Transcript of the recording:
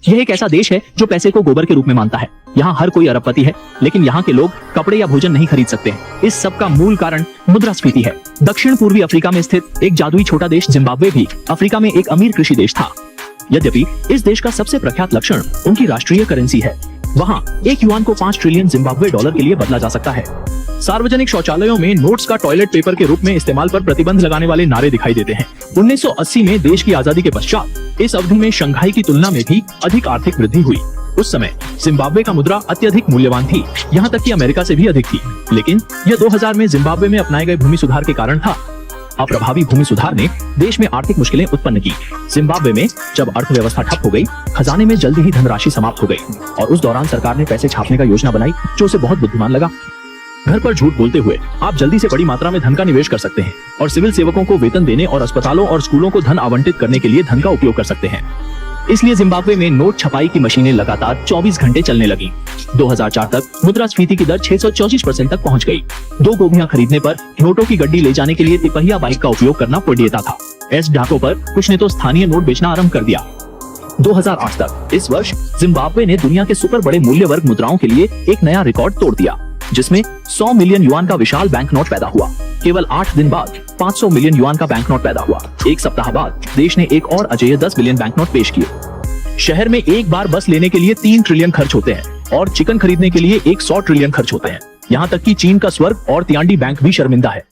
यह एक ऐसा देश है जो पैसे को गोबर के रूप में मानता है। यहाँ हर कोई अरबपति है, लेकिन यहाँ के लोग कपड़े या भोजन नहीं खरीद सकते हैं। इस सब का मूल कारण मुद्रास्फीति है। दक्षिण पूर्वी अफ्रीका में स्थित एक जादुई छोटा देश जिम्बाब्वे भी अफ्रीका में एक अमीर कृषि देश था। यद्यपि इस देश का सबसे प्रख्यात लक्षण उनकी राष्ट्रीय करेंसी है। वहाँ एक युआन को 5 ट्रिलियन जिम्बाब्वे डॉलर के लिए बदला जा सकता है। सार्वजनिक शौचालयों में नोट्स का टॉयलेट पेपर के रूप में इस्तेमाल पर प्रतिबंध लगाने वाले नारे दिखाई देते हैं। 1980 में देश की आजादी के पश्चात इस अवधि में शंघाई की तुलना में भी अधिक आर्थिक वृद्धि हुई। उस समय जिम्बाब्वे का मुद्रा अत्यधिक मूल्यवान थी, यहाँ तक कि अमेरिका से भी अधिक थी। लेकिन यह 2000 में जिम्बाब्वे में अपनाए गए भूमि सुधार के कारण था। अप्रभावी भूमि सुधार ने देश में आर्थिक मुश्किलें उत्पन्न की। जिम्बाब्वे में जब अर्थव्यवस्था ठप हो गई, खजाने में जल्दी ही धनराशि समाप्त हो गई और उस दौरान सरकार ने पैसे छापने का योजना बनाई, जो उसे बहुत बुद्धिमान लगा। घर पर झूठ बोलते हुए आप जल्दी से बड़ी मात्रा में धन का निवेश कर सकते हैं और सिविल सेवकों को वेतन देने और अस्पतालों और स्कूलों को धन आवंटित करने के लिए धन का उपयोग कर सकते हैं। इसलिए जिम्बाब्वे में नोट छपाई की मशीनें लगातार 24 घंटे चलने लगी। 2004 तक मुद्रास्फीति की दर 634% तक पहुंच गई। 2 गोभियां खरीदने पर नोटों की गड्डी ले जाने के लिए तिपहिया बाइक का उपयोग करना पड़ता था। इस ढाकों पर कुछ ने तो स्थानीय नोट बेचना आरंभ कर दिया। 2008 तक इस वर्ष जिम्बाब्वे ने दुनिया के सुपर बड़े मूल्य वर्ग मुद्राओं के लिए एक नया रिकॉर्ड तोड़ दिया, जिसमें 100 मिलियन युआन का विशाल बैंक नोट पैदा हुआ। केवल 8 दिन बाद 500 मिलियन युआन का बैंक नोट पैदा हुआ। एक सप्ताह बाद देश ने एक और अजेय 10 बिलियन बैंक नोट पेश किए। शहर में एक बार बस लेने के लिए 3 ट्रिलियन खर्च होते हैं और चिकन खरीदने के लिए 100 ट्रिलियन खर्च होते हैं। यहाँ तक कि चीन का स्वर्ग और तियान्डी बैंक भी शर्मिंदा है।